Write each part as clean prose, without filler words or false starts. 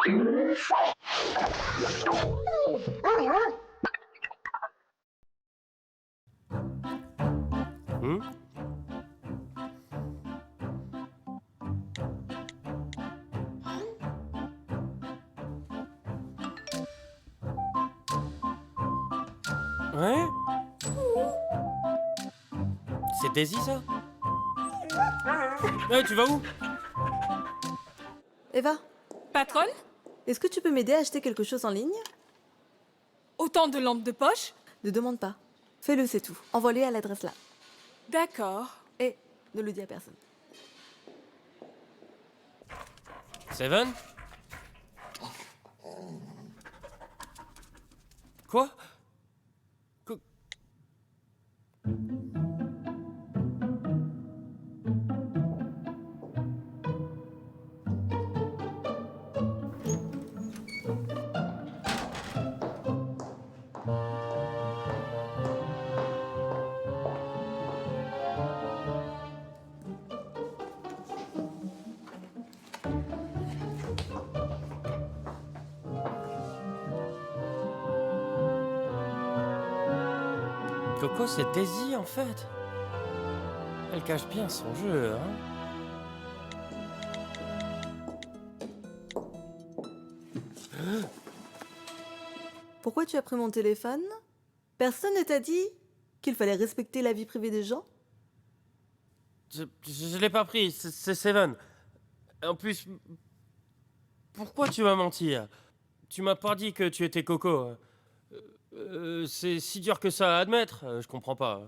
Hmm. Ouais. C'est Daisy, ça? Tu vas où? Eva, Patronne? est-ce que tu peux m'aider à acheter quelque chose en ligne? Autant de lampes de poche? Ne demande pas. Fais-le, c'est tout. Envoie-le à l'adresse là. D'accord. Et ne le dis à personne. Seven? Quoi? Qu- Coco, c'est Daisy, en fait. Elle cache bien son jeu, hein. Pourquoi tu as pris mon téléphone? Personne ne t'a dit qu'il fallait respecter la vie privée des gens? Je l'ai pas pris, c'est Seven. En plus, pourquoi tu m'as menti? Tu m'as pas dit que tu étais Coco. C'est si dur que ça à admettre, je comprends pas.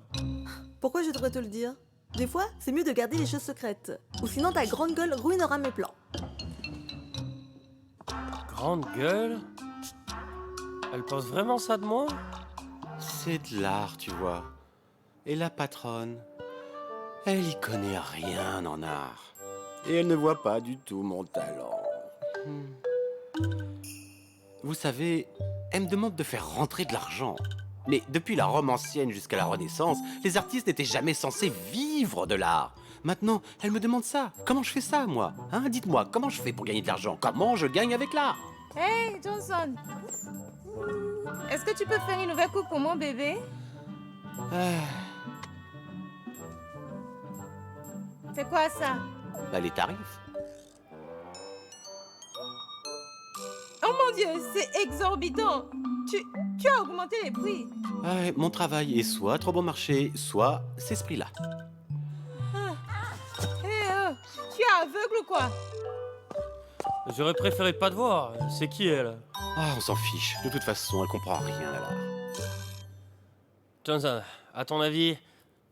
Pourquoi je devrais te le dire? Des fois, c'est mieux de garder les choses secrètes. Ou sinon ta grande gueule ruinera mes plans. Grande gueule? Elle pense vraiment ça de moi? C'est de l'art, tu vois. Et la patronne, elle y connaît rien en art. Et elle ne voit pas du tout mon talent. Vous savez, elle me demande de faire rentrer de l'argent. Mais depuis la Rome ancienne jusqu'à la Renaissance, les artistes n'étaient jamais censés vivre de l'art. Maintenant, elle me demande ça. Comment je fais ça, moi? Hein? Dites-moi, comment je fais pour gagner de l'argent? Comment je gagne avec l'art? Hey, Johnson! Est-ce que tu peux faire une nouvelle coupe pour mon bébé? C'est quoi ça? Bah, les tarifs. Oh mon Dieu, c'est exorbitant! Tu as augmenté les prix. Ouais, mon travail est soit trop bon marché, soit c'est ce prix-là. Tu es aveugle ou quoi? J'aurais préféré pas te voir. C'est qui elle? Ah, on s'en fiche. De toute façon, elle comprend rien à l'art. Johnson, à ton avis,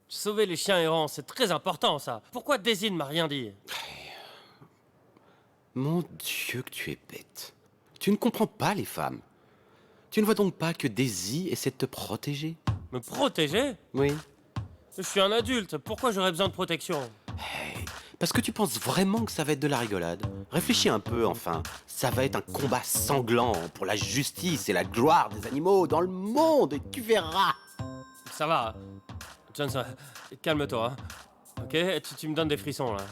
sauver les chiens errants, c'est très important ça. Pourquoi Daisy ne m'a rien dit? Mon Dieu, que tu es bête. Tu ne comprends pas les femmes. Tu ne vois donc pas que Daisy essaie de te protéger? Me protéger? Oui. Je suis un adulte, pourquoi j'aurais besoin de protection? Hey, parce que tu penses vraiment que ça va être de la rigolade? Réfléchis un peu, enfin. Ça va être un combat sanglant pour la justice et la gloire des animaux dans le monde, et tu verras. Ça va. Johnson, calme-toi. Hein. Ok, tu me donnes des frissons là.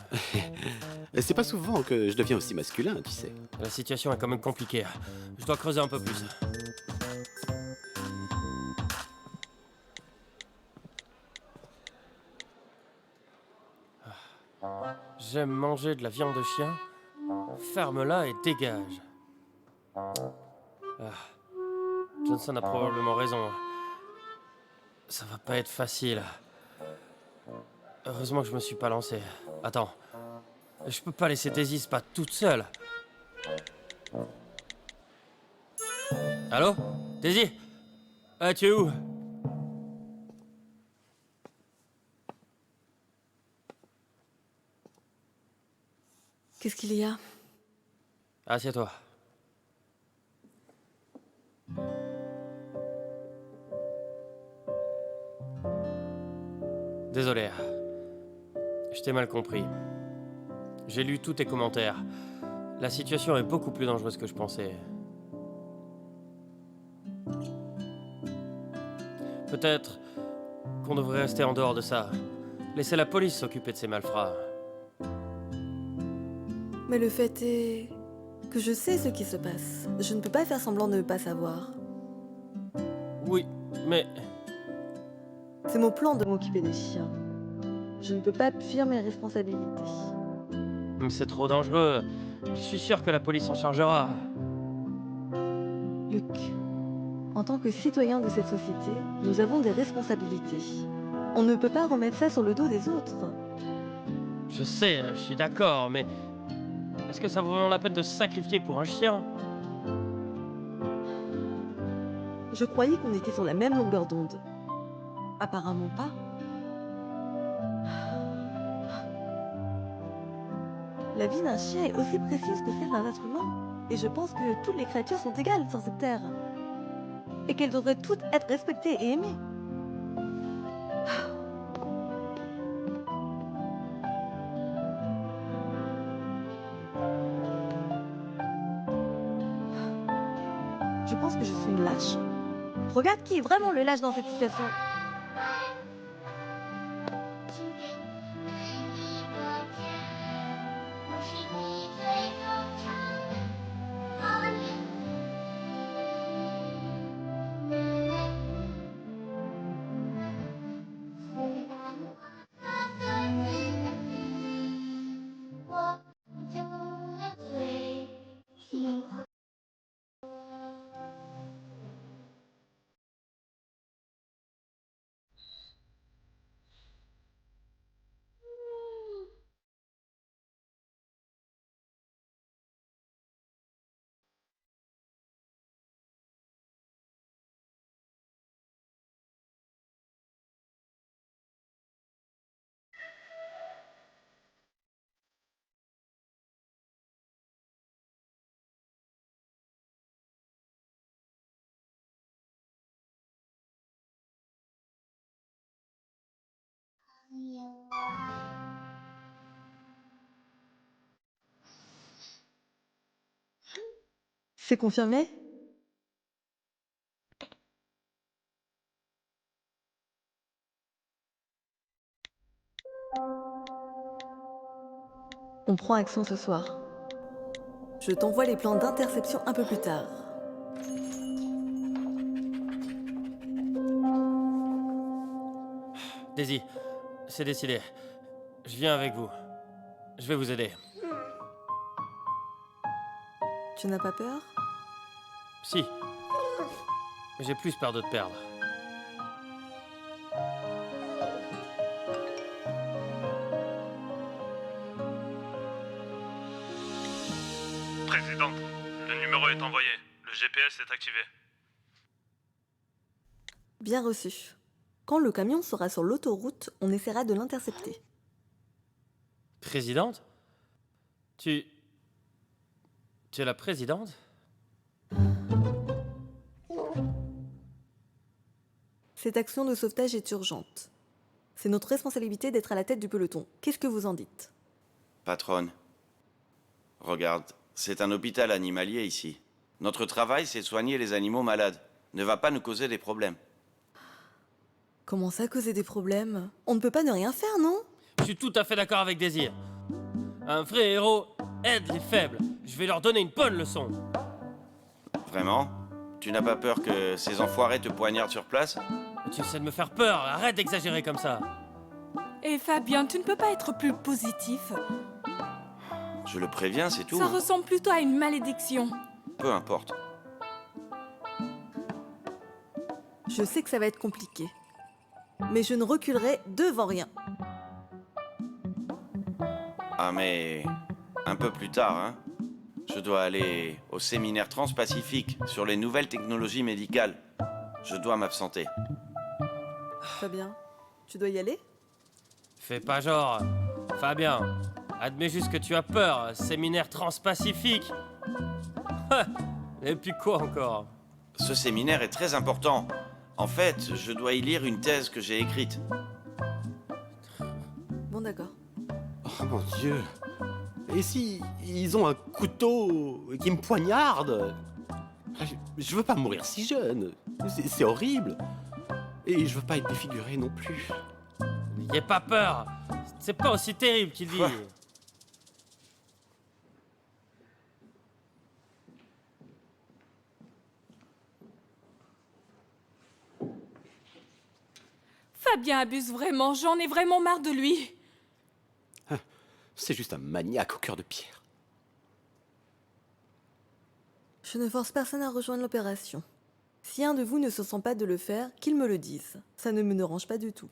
C'est pas souvent que je deviens aussi masculin, tu sais. La situation est quand même compliquée. Je dois creuser un peu plus. J'aime manger de la viande de chien. Ferme-la et dégage. Johnson a probablement raison. Ça va pas être facile. Heureusement que je me suis pas lancé. Attends. Je peux pas laisser Daisy se battre toute seule. Allô? Daisy? Ah, tu es où? Qu'est-ce qu'il y a? Assieds-toi. Désolé. Je t'ai mal compris. J'ai lu tous tes commentaires. La situation est beaucoup plus dangereuse que je pensais. Peut-être qu'on devrait rester en dehors de ça. Laisser la police s'occuper de ces malfrats. Mais le fait est que je sais ce qui se passe. Je ne peux pas faire semblant de ne pas savoir. Oui, mais C'est mon plan de m'occuper des chiens. Je ne peux pas fuir mes responsabilités. c'est trop dangereux. Je suis sûr que la police s'en chargera. Luc, en tant que citoyen de cette société, nous avons des responsabilités. On ne peut pas remettre ça sur le dos des autres. Je sais, je suis d'accord, mais est-ce que ça vaut vraiment la peine de se sacrifier pour un chien? Je croyais qu'on était sur la même longueur d'onde. Apparemment pas. La vie d'un chien est aussi précieuse que celle d'un être humain. Et je pense que toutes les créatures sont égales sur cette terre. Et qu'elles devraient toutes être respectées et aimées. Je pense que je suis une lâche. Regarde qui est vraiment le lâche dans cette situation. C'est confirmé? On prend action ce soir. Je t'envoie les plans d'interception un peu plus tard. Daisy, c'est décidé. Je viens avec vous. Je vais vous aider. Tu n'as pas peur? Si. Mais j'ai plus peur de te perdre. Présidente, le numéro est envoyé. Le GPS est activé. Bien reçu. Quand le camion sera sur l'autoroute, on essaiera de l'intercepter. Présidente? Tu es la présidente? Cette action de sauvetage est urgente. C'est notre responsabilité d'être à la tête du peloton. Qu'est-ce que vous en dites? Patronne, regarde, c'est un hôpital animalier ici. Notre travail, c'est de soigner les animaux malades. Ne va pas nous causer des problèmes. Comment ça causer des problèmes? On ne peut pas ne rien faire, non? Je suis tout à fait d'accord avec Désir. Un vrai héros aide les faibles. Je vais leur donner une bonne leçon. Vraiment? Tu n'as pas peur que ces enfoirés te poignardent sur place? Tu essaies de me faire peur. Arrête d'exagérer comme ça. Et Fabien, tu ne peux pas être plus positif. Je le préviens, c'est tout. Ça ressemble plutôt à une malédiction. Peu importe. Je sais que ça va être compliqué. Mais je ne reculerai devant rien. Ah mais... un peu plus tard, hein? Je dois aller au séminaire transpacifique sur les nouvelles technologies médicales. Je dois m'absenter. Fabien, tu dois y aller? Fais pas genre. Fabien, admets juste que tu as peur. Séminaire transpacifique. Et puis quoi encore? Ce séminaire est très important. En fait, je dois y lire une thèse que j'ai écrite. Bon, d'accord. Oh mon Dieu. Et si ils ont un couteau qui me poignarde? Je veux pas mourir si jeune. C'est horrible. Et je veux pas être défiguré non plus. N'ayez pas peur. C'est pas aussi terrible qu'il dit. Quoi? Fabien abuse vraiment, j'en ai vraiment marre de lui. C'est juste un maniaque au cœur de pierre. Je ne force personne à rejoindre l'opération. Si un de vous ne se sent pas de le faire, qu'il me le dise. Ça ne me dérange pas du tout.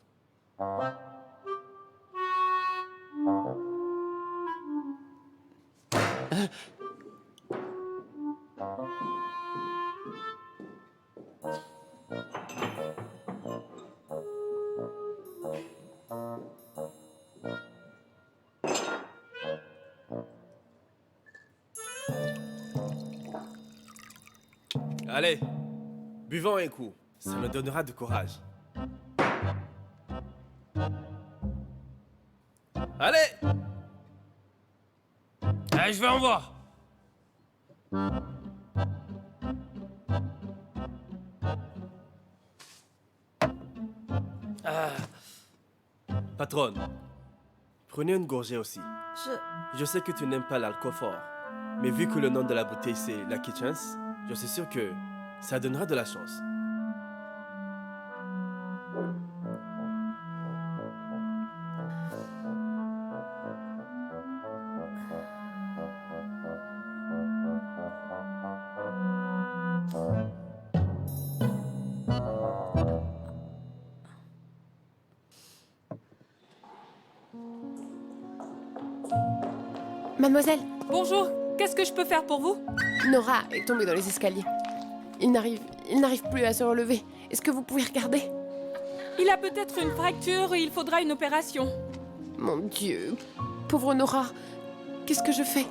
Allez, buvons un coup. Ça me donnera du courage. Allez! Allez, je vais en voir. Patronne, prenez une gorgée aussi. Je... Je sais que tu n'aimes pas l'alcool fort, mais vu que le nom de la bouteille c'est Lucky Chance, je suis sûr que ça donnera de la chance. Mademoiselle, Bonjour, qu'est-ce que je peux faire pour vous? Nora est tombée dans les escaliers. Il n'arrive plus à se relever. Est-ce que vous pouvez regarder? Il a peut-être une fracture et il faudra une opération. Mon Dieu, pauvre Nora, qu'est-ce que je fais?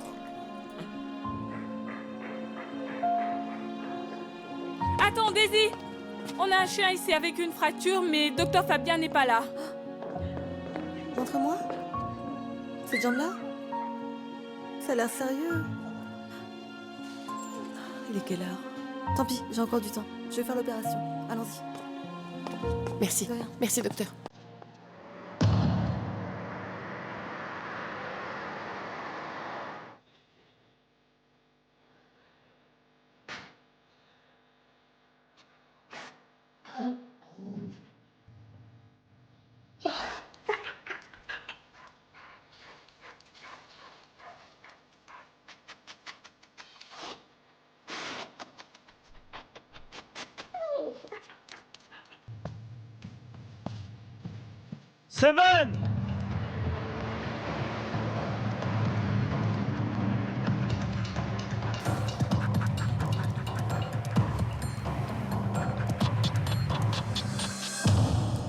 Attendez-y! On a un chien ici avec une fracture, mais Docteur Fabien n'est pas là. Montre-moi. Cette jambe-là? Ça a l'air sérieux. Il est quelle heure? Tant pis, j'ai encore du temps. Je vais faire l'opération. Allons-y. Merci, De rien. merci docteur. Seven!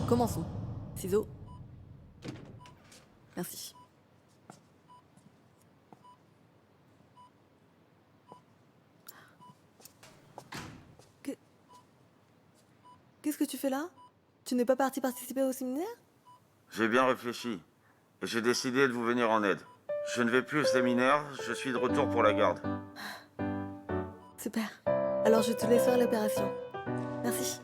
Commençons. Ciseaux. Merci. Qu'est-ce que tu fais là? Tu n'es pas parti participer au séminaire? J'ai bien réfléchi et j'ai décidé de vous venir en aide. Je ne vais plus au séminaire, je suis de retour pour la garde. Super. Alors je te laisse faire l'opération. Merci.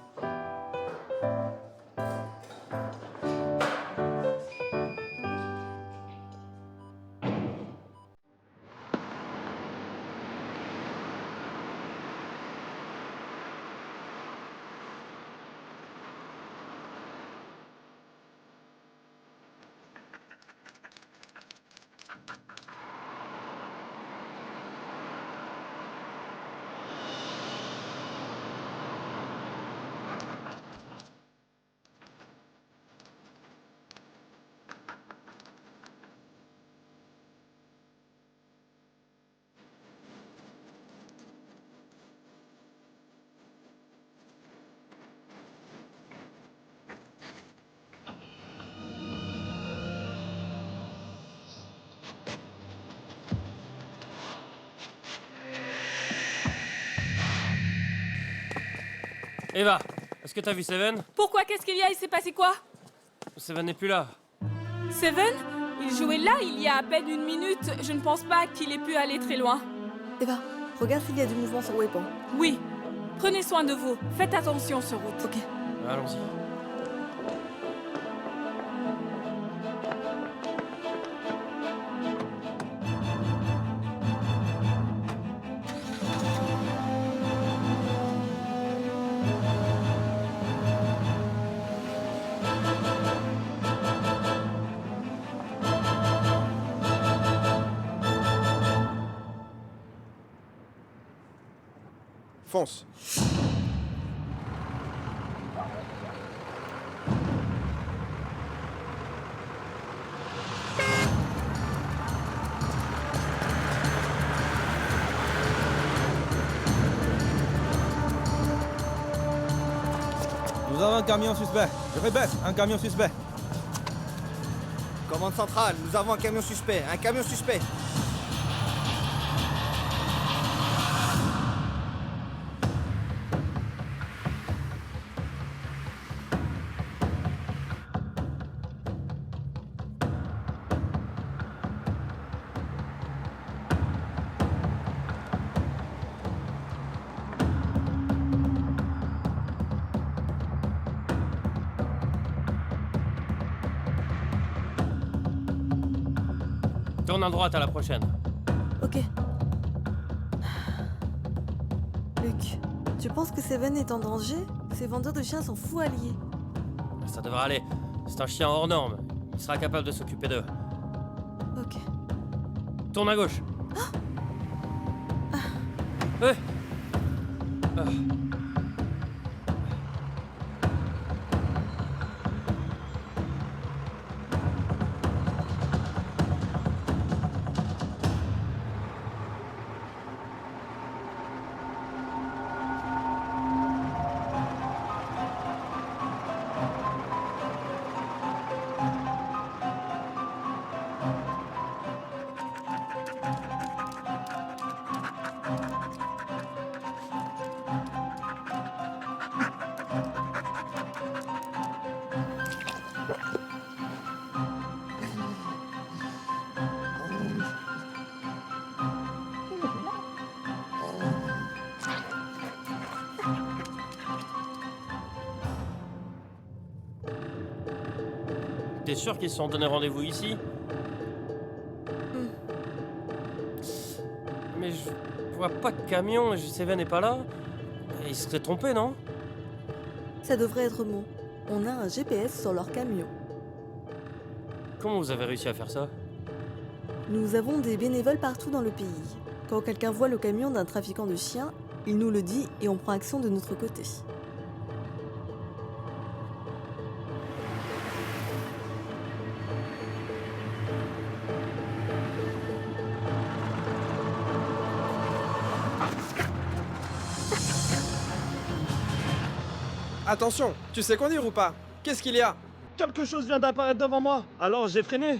Eva, est-ce que t'as vu Seven? Pourquoi? Qu'est-ce qu'il y a? Il s'est passé quoi? Seven n'est plus là. Seven? Il jouait là il y a à peine une minute. Je ne pense pas qu'il ait pu aller très loin. Eva, regarde s'il y a du mouvement sur Waypoint. Oui. Prenez soin de vous. Faites attention sur route. Ok. Allons-y. fonce. Nous avons un camion suspect. Je répète, un camion suspect. Commande centrale, nous avons un camion suspect. Un camion suspect. Tourne à droite à la prochaine. Ok. Luc, tu penses que Seven est en danger? Ces vendeurs de chiens sont fous alliés. Ça devrait aller. C'est un chien hors norme. Il sera capable de s'occuper d'eux. Ok. Tourne à gauche. Ouais. Ah. T'es sûr qu'ils se sont donné rendez-vous ici? Mais je vois pas de camion et Seven n'est pas là. Ils se seraient trompés, non? Ça devrait être bon. On a un GPS sur leur camion. Comment vous avez réussi à faire ça? Nous avons des bénévoles partout dans le pays. Quand quelqu'un voit le camion d'un trafiquant de chiens, il nous le dit et on prend action de notre côté. Attention, tu sais conduire ou pas? Qu'est-ce qu'il y a? Quelque chose vient d'apparaître devant moi, alors j'ai freiné.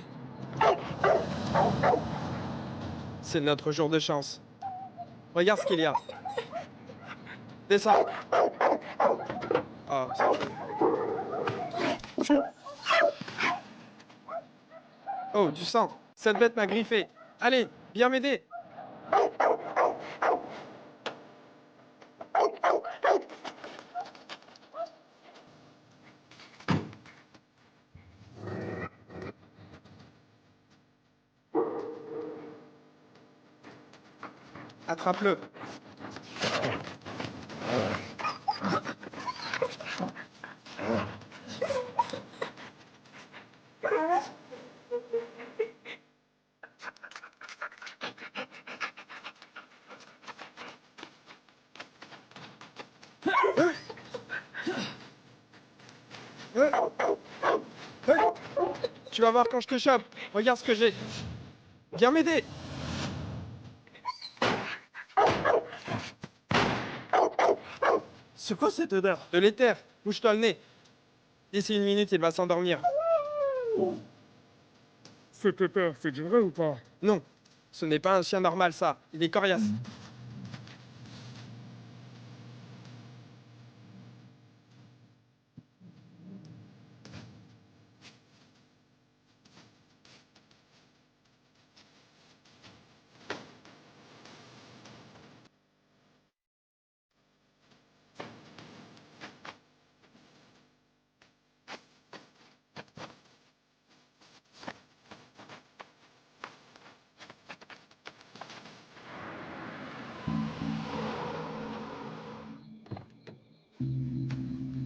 C'est notre jour de chance. Regarde ce qu'il y a. Descends. Oh, oh, du sang. Cette bête m'a griffé. Allez, viens m'aider. Attrape-le. Tu vas voir quand je te chope. Regarde ce que j'ai. Viens m'aider. C'est quoi cette odeur? De l'éther. Bouge-toi le nez. D'ici 1 minute, il va s'endormir. C'est Pépère, c'est du vrai ou pas? Non, ce n'est pas un chien normal, ça. Il est coriace.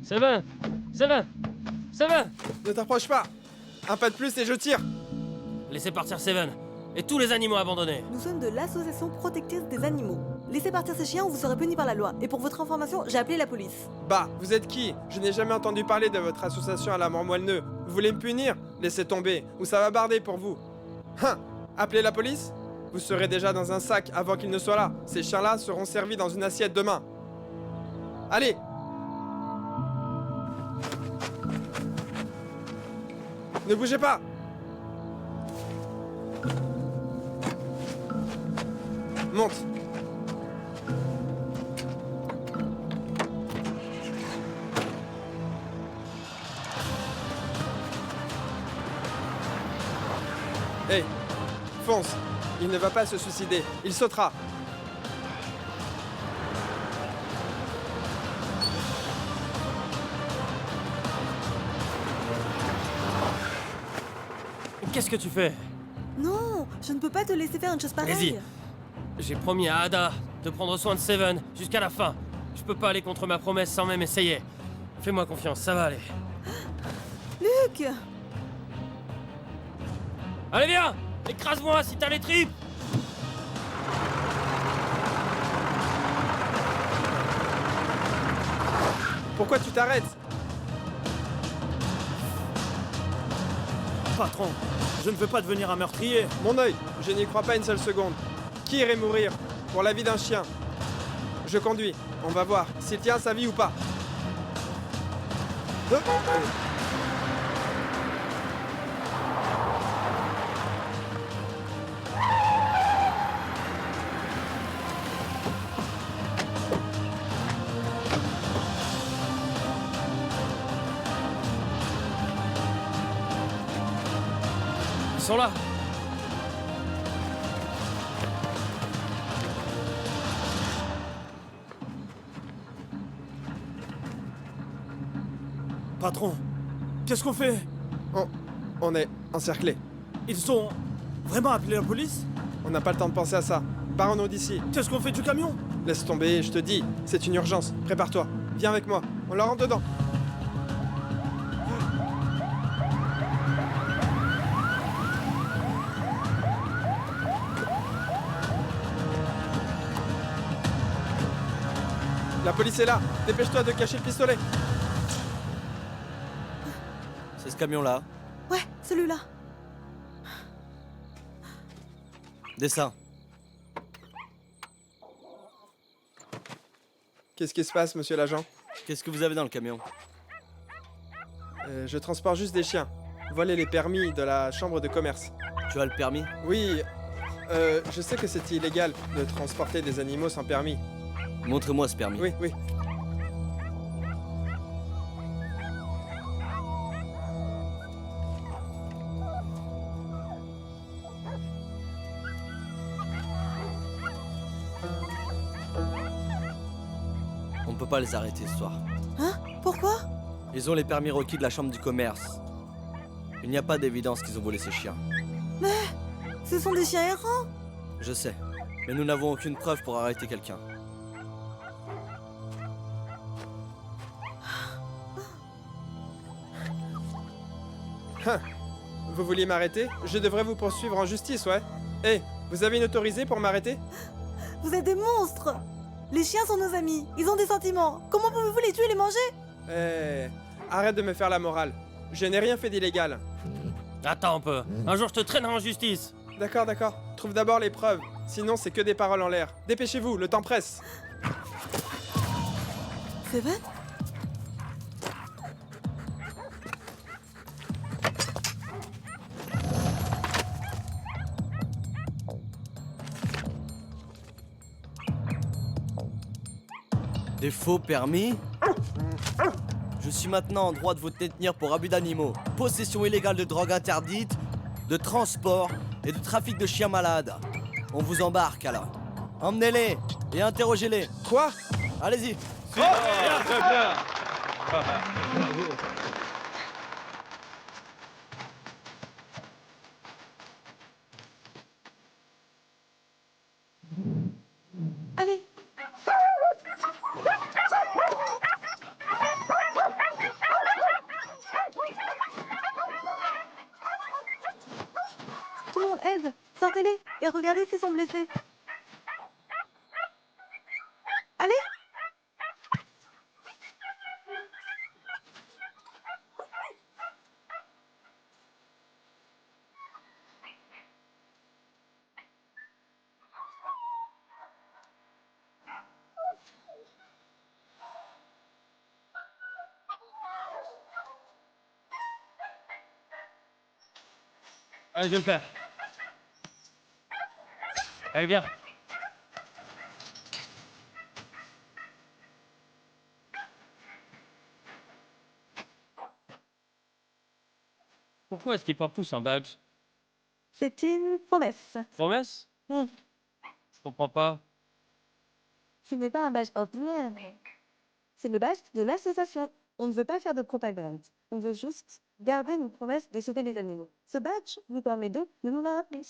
Seven! Seven! Seven! Ne t'approche pas. Un pas de plus et je tire. Laissez partir Seven et tous les animaux abandonnés. Nous sommes de l'association protectrice des animaux. Laissez partir ces chiens ou vous serez punis par la loi. Et pour votre information, j'ai appelé la police. Bah, vous êtes qui? Je n'ai jamais entendu parler de votre association à la mort moelle-neu. Vous voulez me punir? Laissez tomber, ou ça va barder pour vous. Hein? Appelez la police? Vous serez déjà dans un sac avant qu'il ne soit là. Ces chiens-là seront servis dans une assiette demain. Allez! Ne bougez pas! Monte! Hé! Fonce! Il ne va pas se suicider. Il sautera. Qu'est-ce que tu fais? Non, je ne peux pas te laisser faire une chose pareille. Vas-y. J'ai promis à Ada de prendre soin de Seven jusqu'à la fin. Je peux pas aller contre ma promesse sans même essayer. Fais-moi confiance, ça va aller. Luc! Allez viens! Écrase-moi si t'as les tripes! Pourquoi tu t'arrêtes? Patron, je ne veux pas devenir un meurtrier. Mon œil, je n'y crois pas une seule seconde. Qui irait mourir pour la vie d'un chien? Je conduis. On va voir s'il tient sa vie ou pas. Ils sont là! Patron, qu'est-ce qu'on fait? On est encerclés. Ils ont vraiment appelé la police? On n'a pas le temps de penser à ça. Partons-nous d'ici. Qu'est-ce qu'on fait du camion? Laisse tomber, je te dis. C'est une urgence. Prépare-toi. Viens avec moi. On leur rentre dedans. La police est là. Dépêche-toi de cacher le pistolet. C'est ce camion-là. Ouais, celui-là. Descends. Qu'est-ce qui se passe, monsieur l'agent? Qu'est-ce que vous avez dans le camion? Je transporte juste des chiens. Voilà les permis de la chambre de commerce. Tu as le permis? Oui, je sais que c'est illégal de transporter des animaux sans permis. Montre-moi ce permis. Oui, oui. On ne peut pas les arrêter ce soir. Hein? Pourquoi? Ils ont les permis requis de la chambre du commerce. Il n'y a pas d'évidence qu'ils ont volé ces chiens. Mais ce sont des chiens errants. Je sais, mais nous n'avons aucune preuve pour arrêter quelqu'un. Vous vouliez m'arrêter? Je devrais vous poursuivre en justice, ouais? Hé, vous avez une autorisée pour m'arrêter? Vous êtes des monstres. Les chiens sont nos amis. Ils ont des sentiments. Comment pouvez-vous les tuer et les manger? Eh, arrête de me faire la morale. Je n'ai rien fait d'illégal. Attends un peu. Un jour je te traînerai en justice. D'accord, d'accord. Trouve d'abord les preuves. Sinon, c'est que des paroles en l'air. Dépêchez-vous, le temps presse. Seven? Des faux permis? Je suis maintenant en droit de vous détenir pour abus d'animaux, possession illégale de drogue interdite, de transport et de trafic de chiens malades. On vous embarque alors. Emmenez-les et interrogez-les. Quoi? Allez-y. Allez. Tout le monde aide. Sortez-les et regardez s'ils sont blessés. Allez, je vais le faire. Allez, viens. Pourquoi est-ce qu'il porte tous un badge? C'est une promesse. Promesse? Hmm. Je comprends pas. Ce n'est pas un badge ordinaire. C'est le badge de l'association. On ne veut pas faire de propagande. On veut juste garder une promesse de sauver les animaux. Ce badge nous permet de nous le rappeler.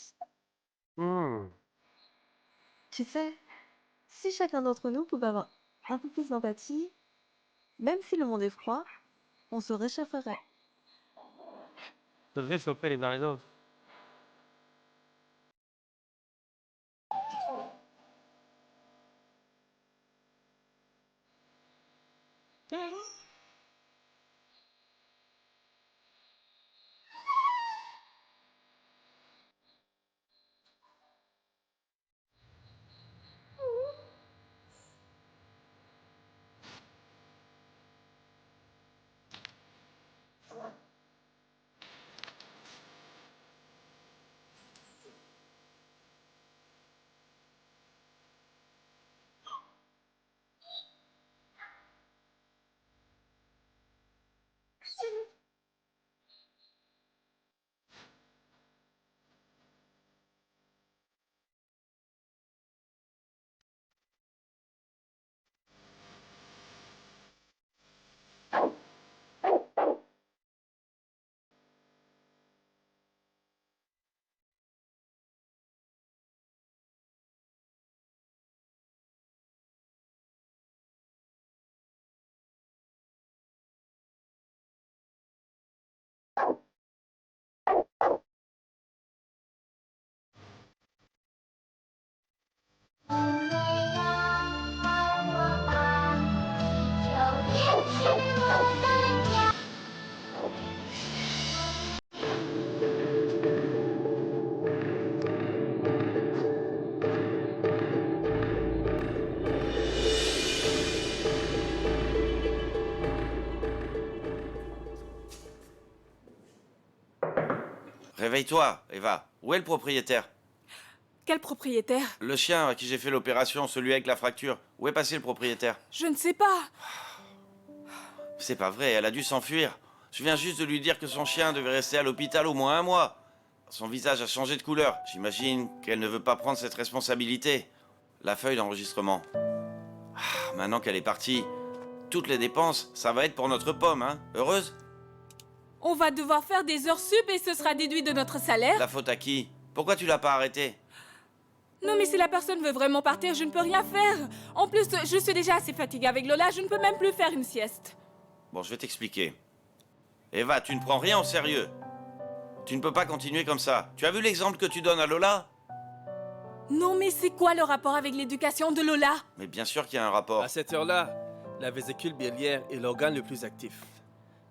Tu sais, si chacun d'entre nous pouvait avoir un peu plus d'empathie, même si le monde est froid, on se réchaufferait. Ça devrait choper les uns les autres. Réveille-toi, Eva. Où est le propriétaire? Quel propriétaire? Le chien à qui j'ai fait l'opération, celui avec la fracture. Où est passé le propriétaire? Je ne sais pas. C'est pas vrai, elle a dû s'enfuir. Je viens juste de lui dire que son chien devait rester à l'hôpital au moins 1 mois. Son visage a changé de couleur. J'imagine qu'elle ne veut pas prendre cette responsabilité. La feuille d'enregistrement. Maintenant qu'elle est partie, toutes les dépenses, ça va être pour notre pomme, hein? Heureuse? On va devoir faire des heures sup et ce sera déduit de notre salaire. La faute à qui? Pourquoi tu l'as pas arrêté? Non mais si la personne veut vraiment partir, je ne peux rien faire. En plus, je suis déjà assez fatiguée avec Lola, je ne peux même plus faire une sieste. Bon, je vais t'expliquer. Eva, tu ne prends rien au sérieux. Tu ne peux pas continuer comme ça. Tu as vu l'exemple que tu donnes à Lola? Non mais c'est quoi le rapport avec l'éducation de Lola? Mais bien sûr qu'il y a un rapport. À cette heure-là, la vésicule biliaire est l'organe le plus actif.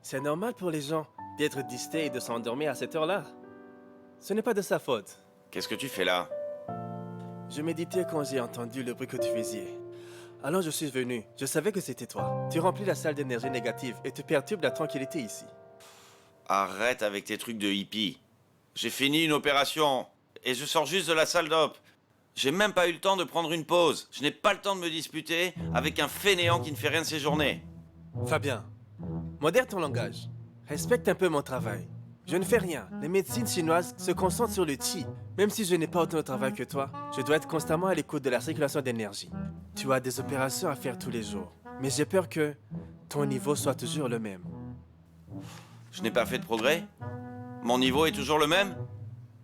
C'est normal pour les gens d'être distraits et de s'endormir à cette heure-là. Ce n'est pas de sa faute. Qu'est-ce que tu fais là? Je méditais quand j'ai entendu le bruit que tu faisais. Alors je suis venu. Je savais que c'était toi. Tu remplis la salle d'énergie négative et tu perturbes la tranquillité ici. Arrête avec tes trucs de hippie. J'ai fini une opération et je sors juste de la salle d'op. J'ai même pas eu le temps de prendre une pause. Je n'ai pas le temps de me disputer avec un fainéant qui ne fait rien de ses journées. Fabien, modère ton langage. Respecte un peu mon travail. Je ne fais rien. Les médecines chinoises se concentrent sur le chi. Même si je n'ai pas autant de travail que toi, je dois être constamment à l'écoute de la circulation d'énergie. Tu as des opérations à faire tous les jours. Mais j'ai peur que ton niveau soit toujours le même. Je n'ai pas fait de progrès? Mon niveau est toujours le même?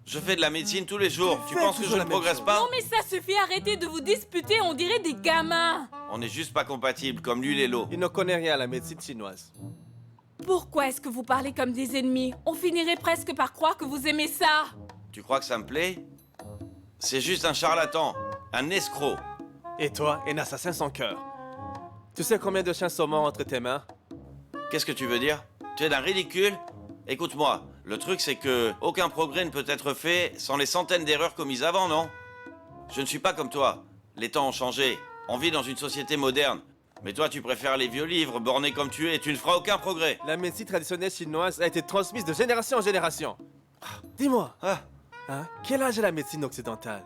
Je fais de la médecine tous les jours. Tu penses que je ne progresse pas? Non mais ça suffit, arrêtez de vous disputer, on dirait des gamins. On n'est juste pas compatibles, comme l'huile et l'eau. Il ne connaît rien à la médecine chinoise. Pourquoi est-ce que vous parlez comme des ennemis? On finirait presque par croire que vous aimez ça. Tu crois que ça me plaît? C'est juste un charlatan, un escroc. Et toi, un assassin sans cœur. Tu sais combien de chiens sont morts entre tes mains? Qu'est-ce que tu veux dire? Tu es d'un ridicule? Écoute-moi, le truc c'est que aucun progrès ne peut être fait sans les centaines d'erreurs commises avant, non? Je ne suis pas comme toi. Les temps ont changé. On vit dans une société moderne. Mais toi, tu préfères les vieux livres, borné comme tu es, tu ne feras aucun progrès. La médecine traditionnelle chinoise a été transmise de génération en génération. Dis-moi, Ah, hein, quel âge a la médecine occidentale?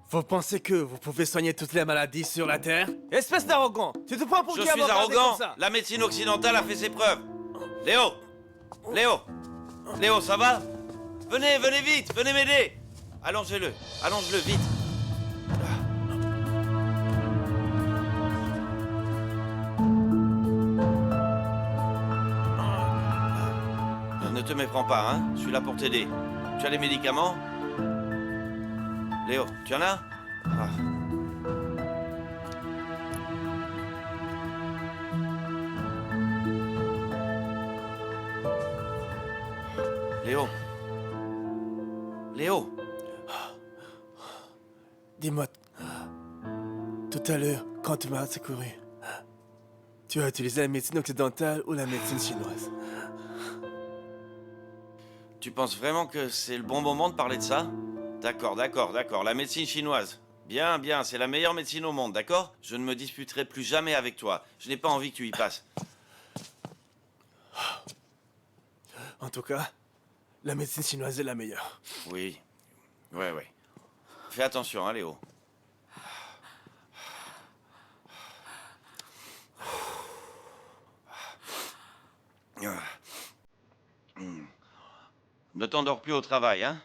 Vous pensez que vous pouvez soigner toutes les maladies sur la Terre? Espèce d'arrogant! Tu te prends pour je qui suis avant de parler arrogant. comme ça? La médecine occidentale a fait ses preuves. Léo Léo Léo, ça va? Venez, venez vite, venez m'aider. Allongez-le, allonge-le vite. Ne te méprends pas, hein. Je suis là pour t'aider. Tu as les médicaments? Léo, tu en as? Ah. Léo. Léo. Dis-moi, tout à l'heure, quand tu m'as secouru, tu as utilisé la médecine occidentale ou la médecine chinoise? Tu penses vraiment que c'est le bon moment de parler de ça? D'accord, d'accord, d'accord. La médecine chinoise. Bien, bien, c'est la meilleure médecine au monde, d'accord? Je ne me disputerai plus jamais avec toi. Je n'ai pas envie que tu y passes. En tout cas, la médecine chinoise est la meilleure. Oui. Ouais, ouais. Fais attention, hein, Léo. Ne t'endors plus au travail, hein?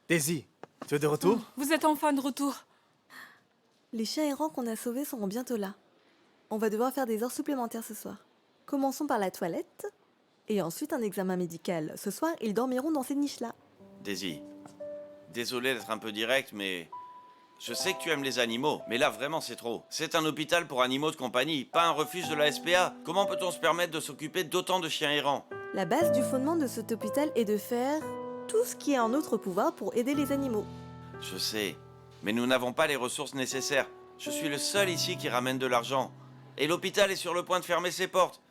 Daisy, tu es de retour? Vous êtes enfin de retour. Les chiens errants qu'on a sauvés seront bientôt là. On va devoir faire des heures supplémentaires ce soir. Commençons par la toilette et ensuite un examen médical. Ce soir, ils dormiront dans ces niches-là. Daisy, désolé d'être un peu direct, mais... Je sais que tu aimes les animaux, mais là, vraiment, c'est trop. C'est un hôpital pour animaux de compagnie, pas un refuge de la SPA. Comment peut-on se permettre de s'occuper d'autant de chiens errants? La base du fondement de cet hôpital est de faire tout ce qui est en notre pouvoir pour aider les animaux. Je sais, mais nous n'avons pas les ressources nécessaires. Je suis le seul ici qui ramène de l'argent. Et l'hôpital est sur le point de fermer ses portes.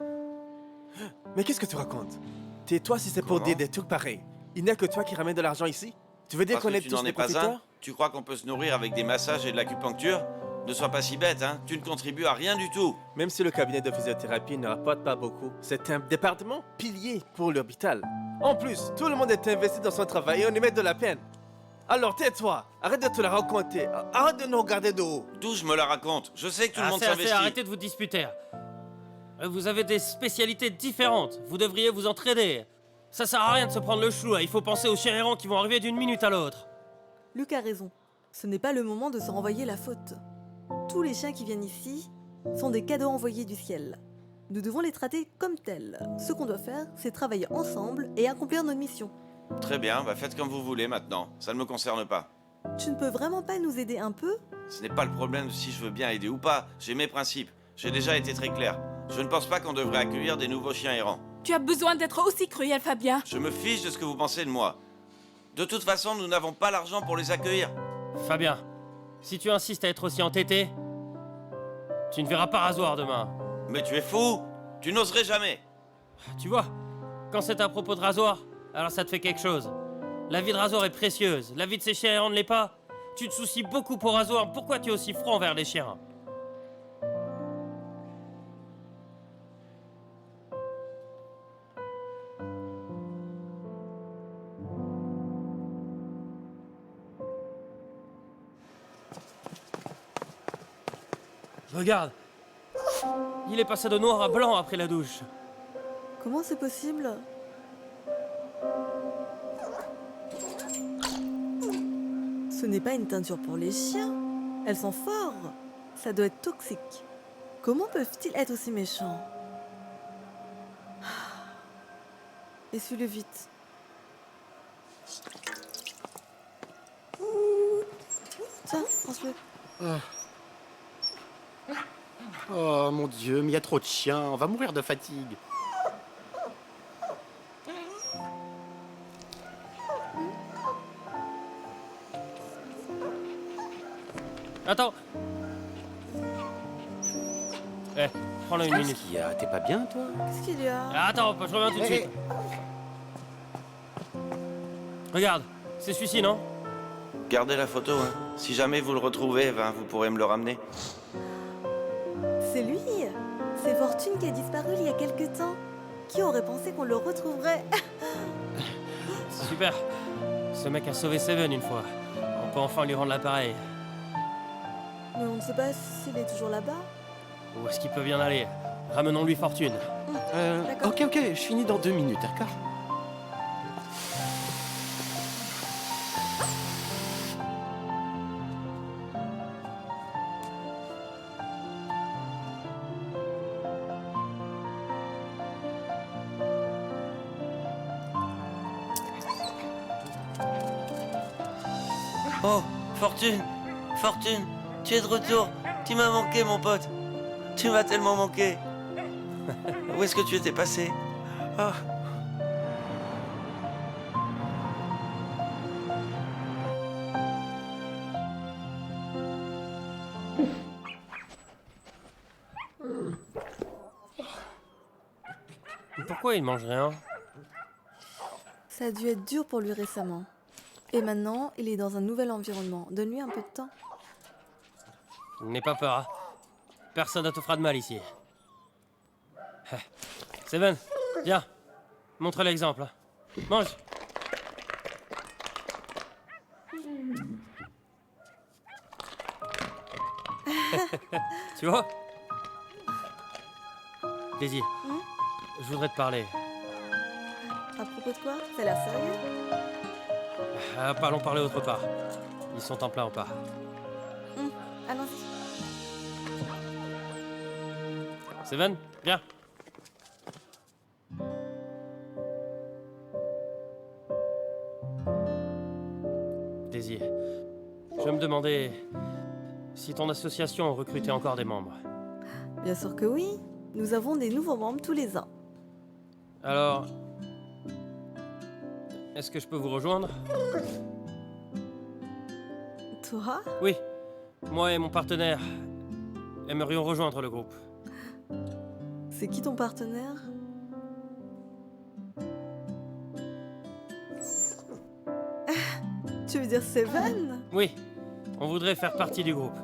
Mais qu'est-ce que tu racontes? Tais-toi si c'est pour Comment? dire des trucs pareils. Il n'y a que toi qui ramène de l'argent ici? Tu veux dire Parce qu'on que est tu tous n'en des es pas un? profiteurs? Tu crois qu'on peut se nourrir avec des massages et de l'acupuncture? Ne sois pas si bête, hein. Tu ne contribues à rien du tout. Même si le cabinet de physiothérapie ne rapporte pas beaucoup, c'est un département pilier pour l'hôpital. En plus, tout le monde est investi dans son travail et on y met de la peine. Alors tais-toi, arrête de te la raconter, arrête de nous regarder de haut. D'où je me la raconte? Je sais que tout le monde Assez, assez, s'investit. arrêtez de vous disputer. Vous avez des spécialités différentes. Vous devriez vous entraider. Ça sert à rien de se prendre le chou, là. Il faut penser aux chiens errants qui vont arriver d'une minute à l'autre. Luc a raison. Ce n'est pas le moment de se renvoyer la faute. Tous les chiens qui viennent ici sont des cadeaux envoyés du ciel. Nous devons les traiter comme tels. Ce qu'on doit faire, c'est travailler ensemble et accomplir notre mission. Très bien, bah faites comme vous voulez maintenant. Ça ne me concerne pas. Tu ne peux vraiment pas nous aider un peu? Ce n'est pas le problème si je veux bien aider ou pas. J'ai mes principes. J'ai déjà été très clair. Je ne pense pas qu'on devrait accueillir des nouveaux chiens errants. Tu as besoin d'être aussi cruel, Fabien. Je me fiche de ce que vous pensez de moi. De toute façon, nous n'avons pas l'argent pour les accueillir. Fabien, si tu insistes à être aussi entêté, tu ne verras pas Rasoir demain. Mais tu es fou! Tu n'oserais jamais! Tu vois, quand c'est à propos de Rasoir, alors ça te fait quelque chose. La vie de Rasoir est précieuse, la vie de ces chiens errants ne l'est pas. Tu te soucies beaucoup pour Rasoir, pourquoi tu es aussi franc envers les chiens? Regarde, il est passé de noir à blanc après la douche. Comment c'est possible? Ce n'est pas une teinture pour les chiens. Elles sont fortes. Ça doit être toxique. Comment peuvent-ils être aussi méchants? Essuie-le vite. Tiens, prends-le. Oh mon Dieu, mais il y a trop de chiens, on va mourir de fatigue. Attends. Eh, prends-le une minute. Qu'est-ce qu'il y a? T'es pas bien, toi? Qu'est-ce qu'il y a? Attends, je reviens tout de suite. Regarde, c'est celui-ci, non? Gardez la photo, hein. Si jamais vous le retrouvez, ben, vous pourrez me le ramener. C'est lui. C'est Fortune qui a disparu il y a quelque temps. Qui aurait pensé qu'on le retrouverait? Super. Ce mec a sauvé Seven une fois. On peut enfin lui rendre l'appareil. Mais on ne sait pas s'il est toujours là-bas. Où est-ce qu'il peut bien aller? Ramenons-lui Fortune. D'accord. Ok, je finis dans 2 minutes, d'accord? Oh, Fortune, Fortune, tu es de retour. Tu m'as manqué, mon pote. Tu m'as tellement manqué. Où est-ce que tu étais passé? Ah. Pourquoi il mange rien? Ça a dû être dur pour lui récemment. Et maintenant, il est dans un nouvel environnement. Donne-lui un peu de temps. N'aie pas peur, hein. Personne ne te fera de mal ici. Seven, viens. Montre l'exemple. Mange. Tu vois? Daisy, je voudrais te parler. À propos de quoi? Ça a l'air sérieux? Parlons parler autre part. Ils sont en plein repas. Allons-y. Seven, viens. Daisy, je me demandais si ton association recrutait encore des membres. Bien sûr que oui. Nous avons des nouveaux membres tous les ans. Alors, est-ce que je peux vous rejoindre? Toi? Oui, moi et mon partenaire aimerions rejoindre le groupe. C'est qui ton partenaire? Tu veux dire Seven? Oui, on voudrait faire partie du groupe.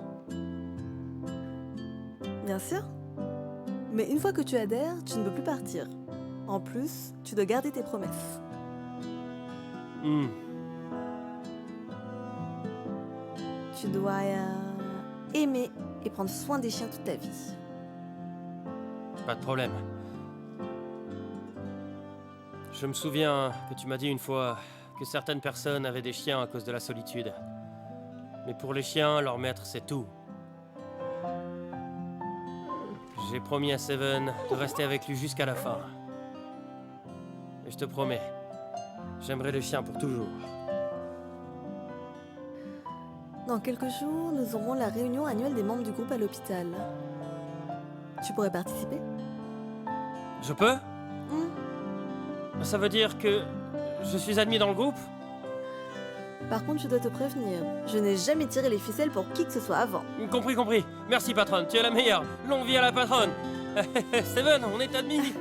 Bien sûr. Mais une fois que tu adhères, tu ne peux plus partir. En plus, tu dois garder tes promesses. Tu dois aimer et prendre soin des chiens toute ta vie. Pas de problème. Je me souviens que tu m'as dit une fois que certaines personnes avaient des chiens à cause de la solitude. Mais pour les chiens, leur maître, c'est tout. J'ai promis à Seven de rester avec lui jusqu'à la fin. Et je te promets, j'aimerai le chien pour toujours. Dans quelques jours, nous aurons la réunion annuelle des membres du groupe à l'hôpital. Tu pourrais participer? Je peux? Ça veut dire que je suis admis dans le groupe? Par contre, je dois te prévenir, je n'ai jamais tiré les ficelles pour qui que ce soit avant. Compris, compris. Merci, patronne, tu es la meilleure. Longue vie à la patronne. Steven, on est admis.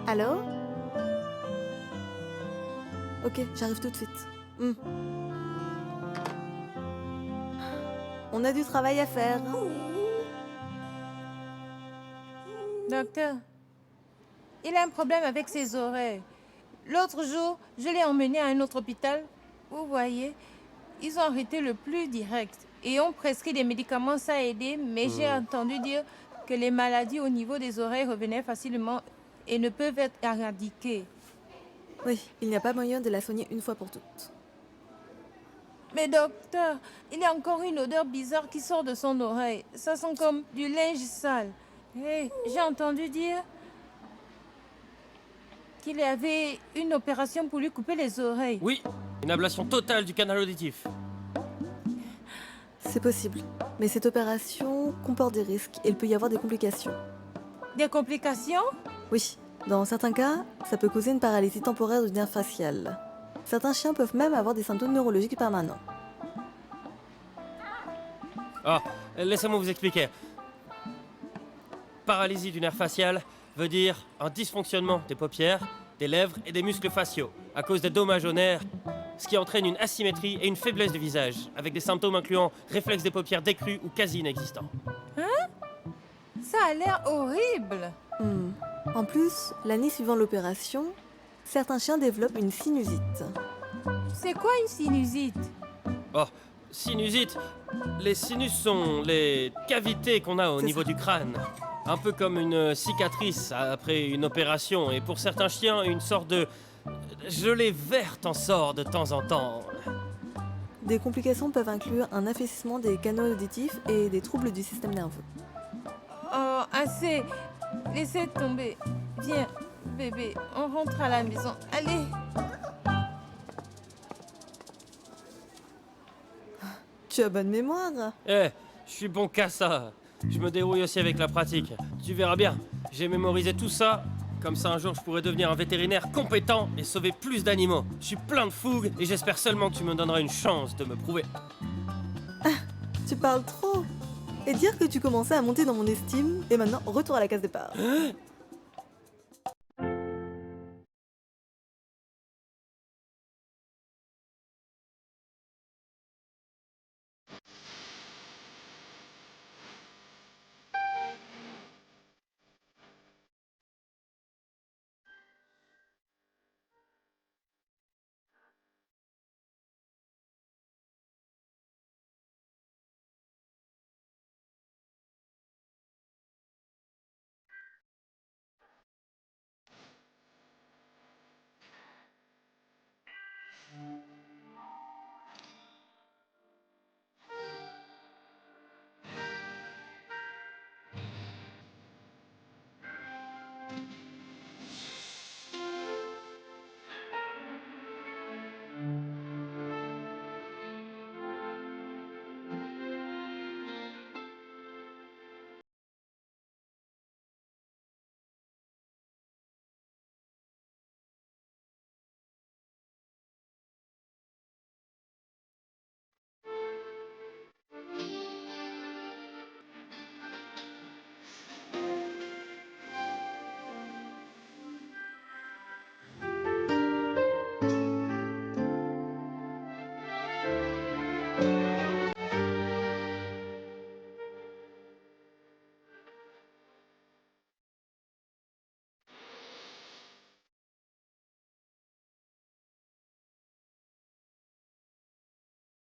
Allô? Ok, j'arrive tout de suite. On a du travail à faire. Docteur, il a un problème avec ses oreilles. L'autre jour, je l'ai emmené à un autre hôpital. Vous voyez, ils ont arrêté le plus direct et ont prescrit des médicaments, ça a aidé, mais j'ai entendu dire que les maladies au niveau des oreilles revenaient facilement et ne peuvent être éradiquées. Oui, il n'y a pas moyen de la soigner une fois pour toutes. Mais docteur, il y a encore une odeur bizarre qui sort de son oreille. Ça sent comme du linge sale. Hey, j'ai entendu dire qu'il y avait une opération pour lui couper les oreilles. Oui, une ablation totale du canal auditif. C'est possible. Mais cette opération comporte des risques et il peut y avoir des complications. Des complications? Oui, dans certains cas, ça peut causer une paralysie temporaire du nerf facial. Certains chiens peuvent même avoir des symptômes neurologiques permanents. Ah, laissez-moi vous expliquer. Paralysie du nerf facial veut dire un dysfonctionnement des paupières, des lèvres et des muscles faciaux à cause des dommages au nerf, ce qui entraîne une asymétrie et une faiblesse du visage, avec des symptômes incluant réflexes des paupières décrus ou quasi inexistants. Hein? Ça a l'air horrible. En plus, l'année suivant l'opération, certains chiens développent une sinusite. C'est quoi une sinusite? Oh, sinusite. Les sinus sont les cavités qu'on a au niveau du crâne. Un peu comme une cicatrice après une opération. Et pour certains chiens, une sorte de gelée verte en sort de temps en temps. Des complications peuvent inclure un affaissement des canaux auditifs et des troubles du système nerveux. Oh, assez. Laissez tomber. Viens, bébé, on rentre à la maison. Allez. Tu as bonne mémoire. Eh, je suis bon qu'à ça. Je me débrouille aussi avec la pratique. Tu verras bien, j'ai mémorisé tout ça. Comme ça, un jour, je pourrai devenir un vétérinaire compétent et sauver plus d'animaux. Je suis plein de fougue et j'espère seulement que tu me donneras une chance de me prouver. Tu parles trop. Et dire que tu commençais à monter dans mon estime, et maintenant, retour à la case départ.